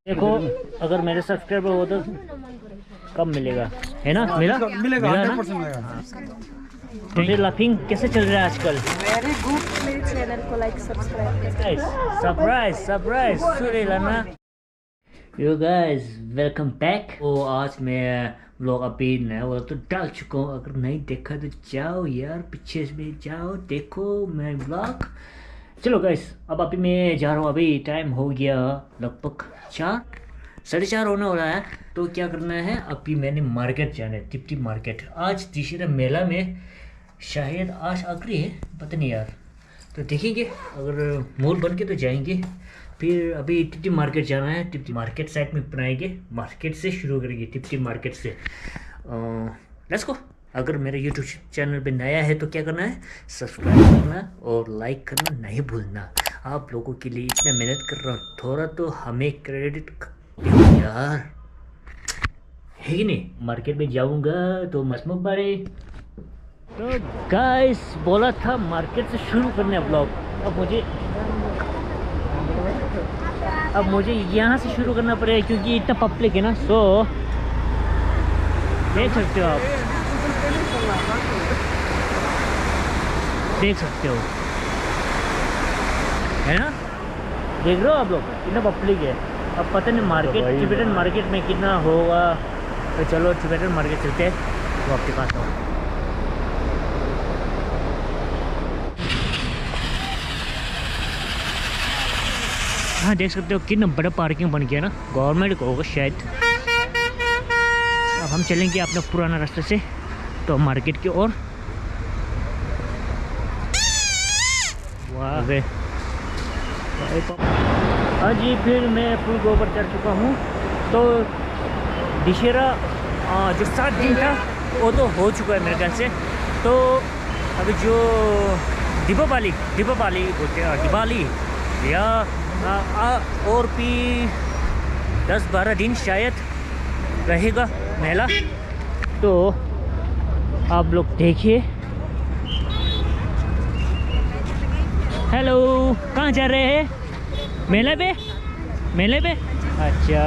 देखो अगर मेरे सब्सक्राइबर हो तो कब मिलेगा, है ना? मिलेगा 100% मिलेगा। तो फिर लाफिंग कैसे चल रहा है आजकल? Very good. मेरे चैनल को लाइक सब्सक्राइब सरप्राइज सूर्य लाना। Yo guys welcome back. तो आज मैं व्लॉग अभी नया वाला तो डाल चुका हूँ। अगर नहीं देखा तो जाओ यार, पीछे में जाओ देखो मैं व्लॉग। चलो गाइस अब अभी मैं जा रहा हूँ। अभी टाइम हो गया लगभग 4:30 होने वाला है। तो क्या करना है, अभी मैंने मार्केट जाना है, टिप मार्केट। आज दशहरा मेला में शायद आज आखिरी है, पता नहीं यार। तो देखेंगे, अगर मूड बन के तो जाएंगे। फिर अभी टिप मार्केट जाना है, टिप मार्केट साइड में बनाएंगे। मार्केट से शुरू करेंगे, टिप मार्केट से। Let's go. अगर मेरे यूट्यूब चैनल पे नया है तो क्या करना है, सब्सक्राइब करना और लाइक करना नहीं भूलना। आप लोगों के लिए इतना मेहनत कर रहा हूँ, थोड़ा तो हमें क्रेडिट यार, है कि नहीं? मार्केट में जाऊंगा तो मसमुख बारे। तो गाइस बोला था मार्केट से शुरू करने ब्लॉग। अब मुझे यहाँ से शुरू करना पड़ेगा क्योंकि इतना पब्लिक है ना। सो देख सकते हो, आप देख सकते हो, है ना? देख रहे हो आप लोग, इतना पब्लिक है। अब पता नहीं मार्केट, टिबेटन मार्केट में कितना होगा। तो चलो टिबेटन मार्केट चलते हैं, तो आपके पास आओ। हाँ देख सकते हो कितना बड़ा पार्किंग बन गया ना, गवर्नमेंट को होगा शायद। अब हम चलेंगे अपना पुराना रास्ते से तो मार्केट की ओर। वाह हाँ जी, फिर मैं फुल गोबर चढ़ चुका हूँ। तो दशहरा जो 7 दिन था वो तो हो चुका है मेरे ख्याल से। तो अभी जो दीपावली बोलते हैं, दिवाली या और भी 10-12 दिन शायद रहेगा मेला। तो आप लोग देखिए। हेलो, कहाँ जा रहे हैं? मेले पे अच्छा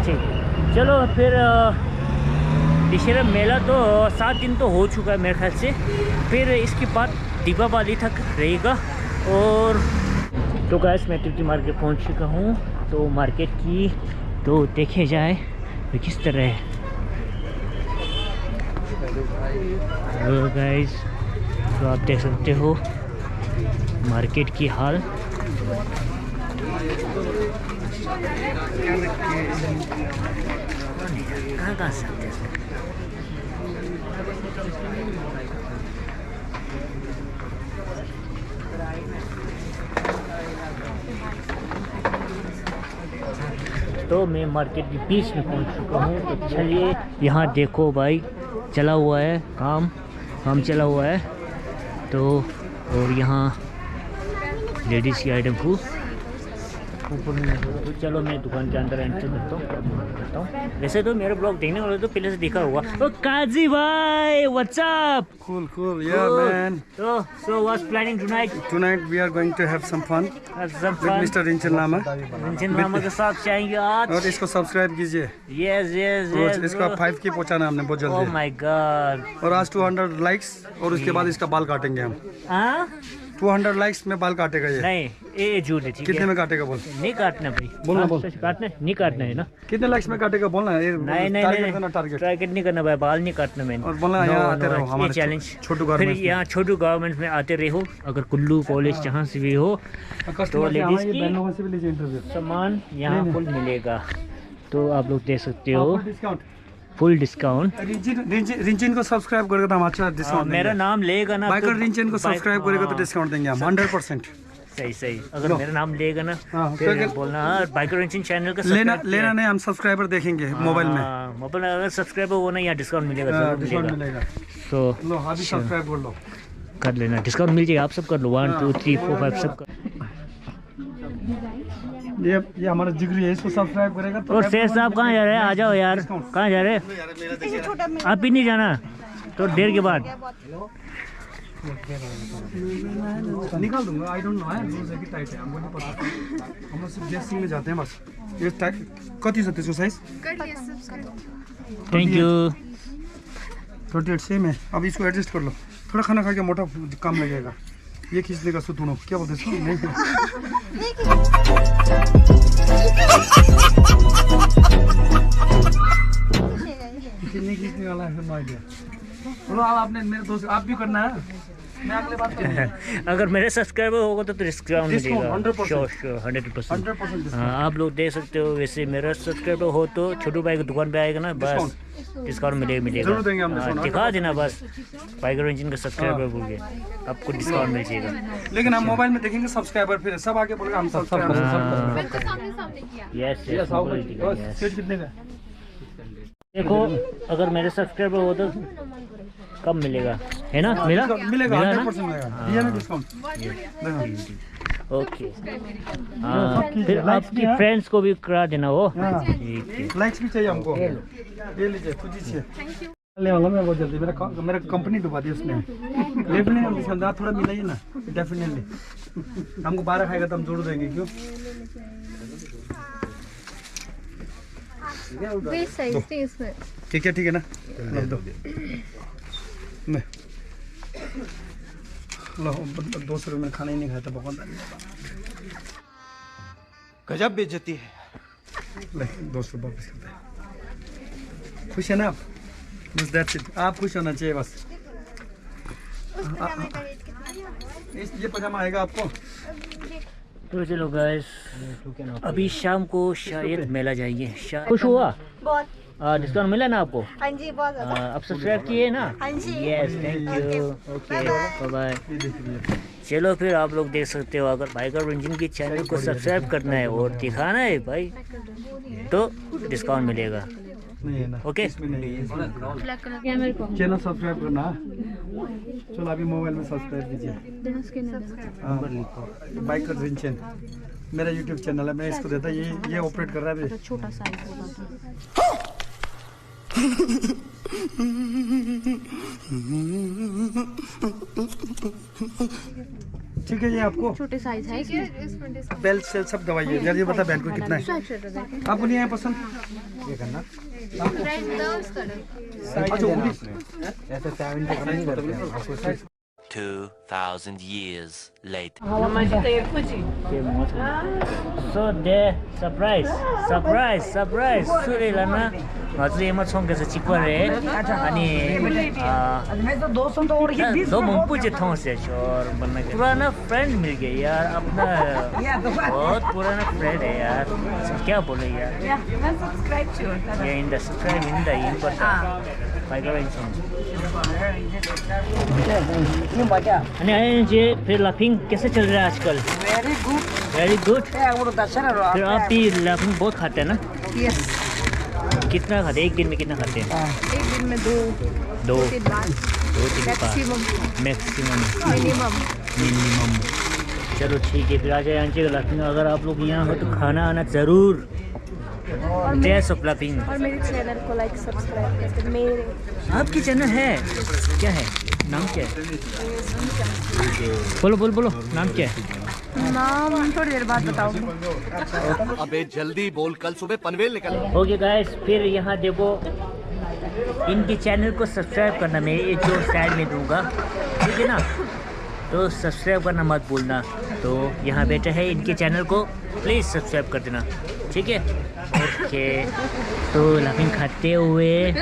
ठीक। चलो फिर दशहरा मेला तो 7 दिन तो हो चुका है मेरे ख्याल से। फिर इसके बाद दीपावली तक रहेगा। और तो गाइस मैं टिप मार्केट पहुंच चुका हूं। तो मार्केट की तो देखे जाए तो किस तरह है। हेलो गाइस, तो आप देख सकते हो मार्केट की हाल। कहाँ सकते हैं? तो मैं मार्केट के बीच में पहुंच चुका हूँ। तो चलिए यहाँ देखो भाई, चला हुआ है काम चला हुआ है। तो और यहाँ लेडीज़ की आइटम को ऊपर में। तो चलो मैं दुकान के अंदर एंटर करता हूँ। वैसे तो मेरे ब्लॉग देखने वाले तो पहले से देखा हुआ। तो काजी भाई what's up? Cool, yeah, man. So what's planning tonight? Tonight we are going to have some fun with Mr. Rinchen Lama. Rinchen मामा के साथ जाएंगे आज। और इसको सब्सक्राइब कीजिए। Yes. इसको 5 की पहुंचाना हमने बहुत Oh जल्दी। my God. और आज 200 लाइक्स और उसके बाद इसका बाल काटेंगे हम। हाँ? 200 लाइक्स में बाल काटेगा ये। नहीं ये झूठ है, ठीक है? कितने में काटेगा बोल? नहीं काटना भाई, बोलना बोल। काटना नहीं, काटना है ना। कितने लाइक्स में काटेगा बोलना है। नहीं टारगेट टारगेट नहीं करना भाई, बाल नहीं काटना मैंने। और बोलना यहाँ आते रहो हमारे चैलेंज। छोटू फिर गारमेंट्स यहाँ छोटू गवर्नमेंट में आते रहो। अगर कुल्लू कॉलेज जहाँ से भी हो तो लेडीज की सामान यहाँ फुल मिलेगा। तो आप लोग देख सकते हो फुल डिस्काउंट। रिंचन को सब्सक्राइब करेगा तो हम अच्छा डिस्काउंट। मेरा नाम लेगा ना, बाइकर रिंचन को सब्सक्राइब करेगा तो डिस्काउंट देंगे हम 100%। सही। अगर मेरा नाम लेगा ना फिर बोलना बाइकर रिंचन चैनल का लेना नहीं, हम सब्सक्राइबर देखेंगे मोबाइल में। मोबाइल अगर सब्सक्राइबर हो ना यहाँ डिस्काउंट मिलेगा, डिस्काउंट मिलेगा। तो लो अभी सब्सक्राइब कर लो, कर लेना, डिस्काउंट मिल जाएगा। आप सब कर लो, 1 2 3 4 5 सब कर। ये हमारा जिगरी है, इसको सब्सक्राइब करेगा तो। और शेख साहब कहाँ जा रहे हैं? आ जाओ यार, कहाँ जा रहे हैं? आप ही नहीं जाना तो देर के बाद। निकाल दूंगा, आई डोंट नो है लूज है कि टाइट है हमको नहीं पता। हम लोग सिर्फ ड्रेसिंग में जाते हैं बस। ये टाइट कति छ त्यसको साइज? Thank you. 38 सेम है। अब इसको एडजस्ट कर लो, थोड़ा खाना खा के मोटा कम लगेगा। ये खींचने का सुतुनो क्या बोलते हैं? नहीं कितने खींचने वाला है नो आइडिया। बोलो अब आपने मेरे दोस्त आप भी करना है, मैं अगले बात करूंगा। अगर मेरे सब्सक्राइबर होगा तो डिस्काउंट मिलेगा। 100%। श्योर 100%। 100% हाँ, आप लोग देख सकते हो। वैसे मेरा सब्सक्राइबर हो तो छोटू भाई की दुकान पे आएगा ना, बस डिस्काउंट मिलेगा। जरूर देंगे हम डिस्काउंट। दिखा देना बस टाइगर इंजन का सब्सक्राइबर बोल के आपको डिस्काउंट मिल जाएगा। लेकिन हम मोबाइल में देखेंगे सब्सक्राइबर, फिर सब आके बोलेगा हम सब्सक्राइबर। यस यस कितने का? देखो, अगर मेरे सब्सक्राइबर हो तो कब मिलेगा, है ना? मिला मिलेगा, ना? 100% मिलेगा। दिया ना डिस्काउंट। ओके। हाँ, फिर आपकी फ्रेंड्स को भी करा देना वो। हाँ। ठीक है। लाइक्स भी चाहिए हमको। ये लीजिए खुद ही चाहिए। ले वाला मैं बहुत जल्दी, मेरा कंपनी डुबा दी उसने। डेफिनेटली हम डिस्काउंट आप थोड़ा मिलाइए ना, डेफिनेटली। हमको 12 खाएगा तो हम जोड़ देंगे, क्यों? ठीक है ना, दो नहीं लो। 200 रुपये में खाना ही नहीं खाया था, बहुत गजब बेइज्जती है। ले 200 रुपये वापस करते हैं। खुश है ना आप? बस दैट्स इट। आप खुश होना चाहिए बस। ये पजामा आएगा आपको। तो चलो गाइस, अभी शाम को शायद मेला जाएंगे। खुश हुआ? बहुत। डिस्काउंट मिला ना आपको? हाँ जी, बहुत ज़्यादा। आप सब्सक्राइब किए ना? हाँ जी। Yes, thank you. Okay, bye. चलो फिर आप लोग देख सकते हो, अगर टाइगर इंजन की चैनल को सब्सक्राइब करना है और दिखाना है भाई तो डिस्काउंट मिलेगा। नहीं है ना, ओके। चैनल सब्सक्राइब करना। चलो अभी मोबाइल में सब्सक्राइब कीजिए। बाइकर ड्रीम चैनल मेरा यूट्यूब चैनल है, मैं इसको देता। ये ऑपरेट कर रहा है। छोटा साइज होगा। ठीक है, ये आपको छोटे साइज है क्या? बेल्ट से सब दवाइए। यार ये बता बहन को कितना है? आपको नहीं आया पसंद? ये करना ऐसे 2,000 years later. So the surprise सुरे लाना हजुर एमा छौंकेछ चिपरे अनि दो मुझे थों से और बनना पुराना फ्रेंड मिल गया यार अपना, बहुत पुराना फ्रेंड है यार। क्या बोले यार, ये in the subscribe in the in बता टाइगर इंजन अनि जे फिर लाफिंग कैसे चल रहा है आजकल? Very good. फिर आप भी लाफिंग बहुत खाते हैं ना? यस। कितना खाते हैं एक दिन में? कितना खाते हैं? एक दिन में दो 2-3 बार मैक्सिमम मिनिमम। चलो ठीक है, फिर आ जाए आंचे का लाफिंग। अगर आप लोग यहाँ हो तो खाना आना जरूर। Taste of laughing. और मेरे चैनल को लाइक सब्सक्राइब करते। मेरे आपकी चैनल है क्या है? नाम क्या है? बोलो नाम क्या है? नाम थोड़ी देर बाद बताओगे। अबे जल्दी बोल, कल सुबह पनवेल निकल। ओके गाइस, फिर यहाँ देखो इनके चैनल को सब्सक्राइब करना, मैं ये जो साइड में दूंगा, ठीक है ना? तो सब्सक्राइब करना मत भूलना। तो यहाँ बैठे हैं, इनके चैनल को प्लीज़ सब्सक्राइब कर देना, ठीक है? ओके, तो लाफिंग खाते हुए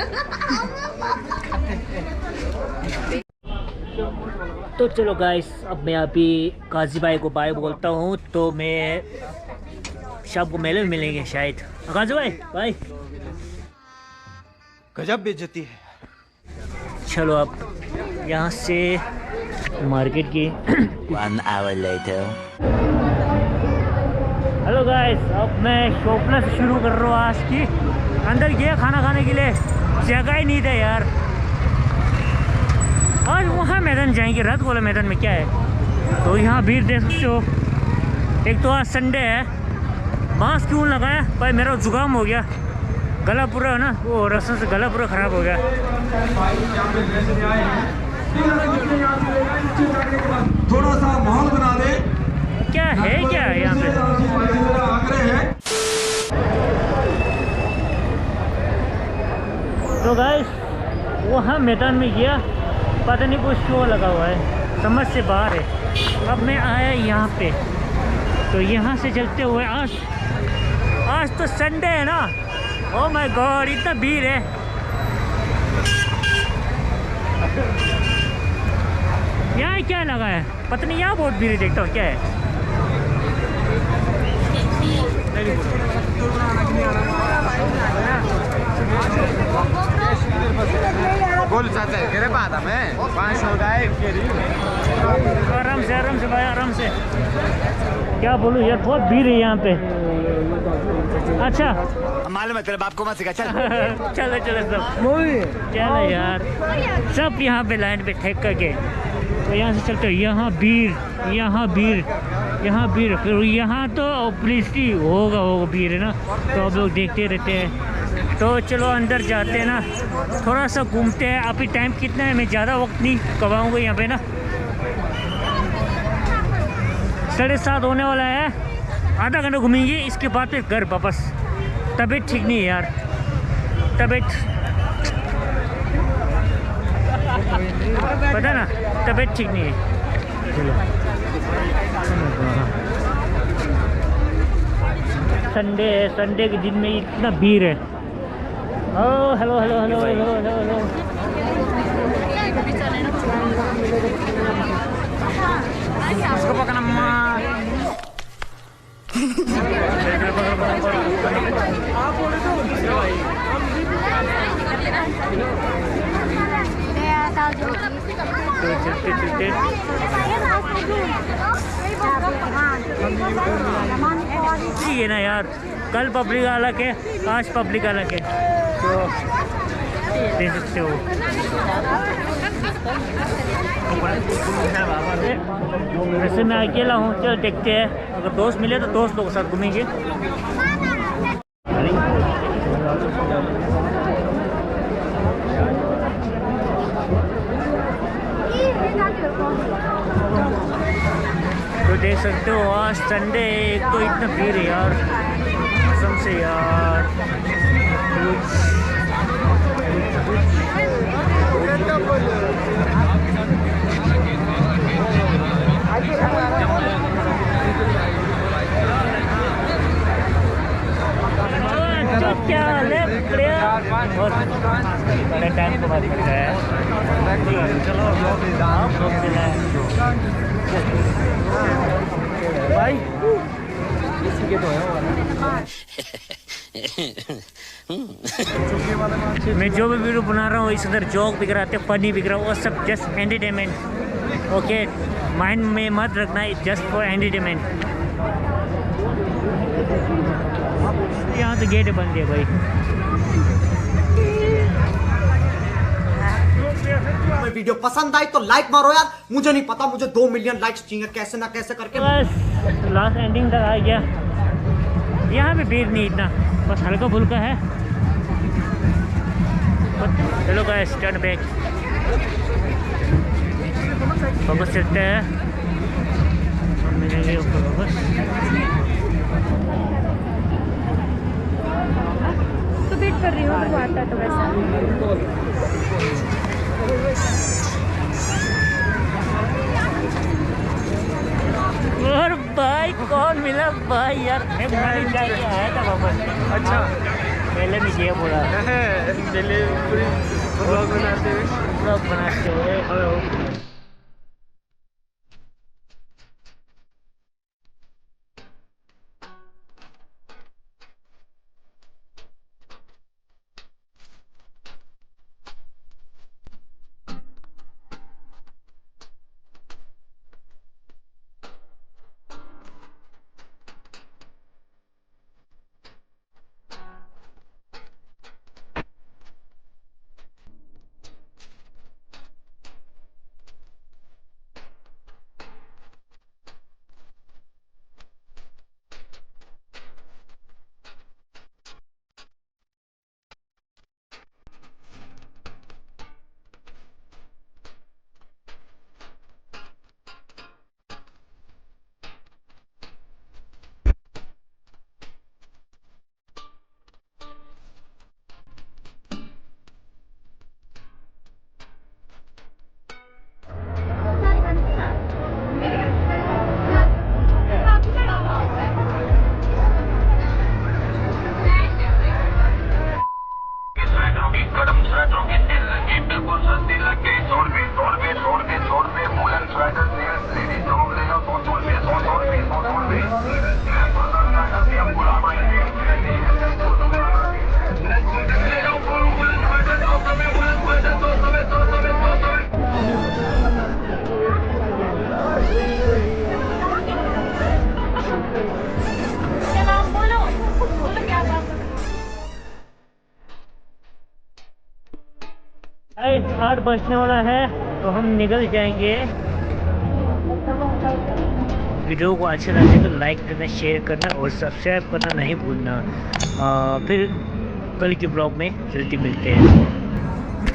तो चलो गाइस, अब मैं अभी काजी भाई को बाय बोलता हूँ। तो मैं शाम को मेले में मिलेंगे शायद। काजी भाई बाय। गजब बेइज्जती है। चलो अब यहाँ से मार्केट की 1 hour later. हेलो गाइस, अब मैं शॉपनर से शुरू कर रहा हूँ आज की। अंदर गया खाना खाने के लिए, जगह ही नहीं था यार। आज वहाँ मैदान जाएंगे, रात वाला मैदान में क्या है। तो यहाँ भीड़ देख सकते हो। एक तो आज संडे है, मास्क क्यों लगाया भाई? मेरा जुकाम हो गया, गला पूरा है ना, वो रस्ते से गला पूरा ख़राब हो गया। थोड़ा सा माहौल बना दे। क्या है क्या यहाँ पे? आग्रह है। तो गाइस वहाँ मैदान में गया, पता नहीं कुछ शो लगा हुआ है, समझ से बाहर है। अब मैं आया यहाँ पे, तो यहाँ से चलते हुए आज तो संडे है ना। ओ माय गॉड, इतना भीड़ है। यहाँ क्या लगा है पता नहीं, यहाँ बहुत भीड़ है। देखता हूँ क्या है। आराम से भाई, आराम से। क्या बोलूँ यार, बहुत भीड़ है यहाँ पे। अच्छा मालूम है तेरे बाप को मत सिखा चल। चलो सब चलो यार, सब यहाँ पे लाइन पे ठेक करके तो यहाँ से चलते। यहाँ भीड़, फिर यहाँ तो ऑब्वियसली होगा भीड़ है ना, तो आप लोग देखते रहते हैं। तो चलो अंदर जाते हैं ना, थोड़ा सा घूमते हैं। अभी टाइम कितना है, मैं ज़्यादा वक्त नहीं गवाऊँगा यहाँ पे ना। 7:30 होने वाला है, आधा घंटा घूमेंगे, इसके बाद फिर घर वापस। तबीयत ठीक नहीं है यार, पता ना, तबीयत ठीक नहीं है। संडे के दिन में इतना भीड़ है। Oh hello. इसको पकड़ना ठीक है ना यार। कल पब्लिक अलग है, आज पब्लिक अलग है, तो देख सकते हो। वैसे मैं अकेला हूँ, चल देखते हैं। अगर दोस्त मिले तो दोस्त लोगों के साथ घूमेंगे। तो देख सकते हो आज संडे, एक तो इतना भीड़ है यार, कसम से यार। क्या बहुत बड़े टाइम को बात कर रहा है। चलो भाई इसी के तो है। मैं जो भी वीडियो बना रहा हूँ, इस अंदर जोक भी कराते, फनी भी करा, वो सब जस्ट एंटरटेनमेंट। ओके, माइंड में मत रखना, जस्ट फॉर एंटरटेनमेंट। यहाँ तो गेट बंद है भाई। वीडियो पसंद आई तो लाइक मारो यार। मुझे नहीं पता, मुझे 2 मिलियन लाइक्स चाहिए, कैसे ना कैसे करके। बस लास्ट एंडिंग तक आ गया। यहाँ पे भीड़ नहीं इतना, बस हल्का फुल्का है। चलो गाइस, टर्न बैक, वापस चलते हैं। मिलेंगे ऊपर वापस। तो वेट कर रही हूँ, तो वो आता है तो वैसा। और भाई कौन मिला भाई यार, मैं मनाली जाके आया था वापस। अच्छा, पहले भी ये बोला पहले ब्लॉग बनाते हुए। 8 बजने वाला है तो हम निकल जाएंगे। वीडियो को अच्छा लगे तो लाइक करना, शेयर करना और सब्सक्राइब करना नहीं भूलना। फिर कल के ब्लॉग में जल्दी मिलते हैं।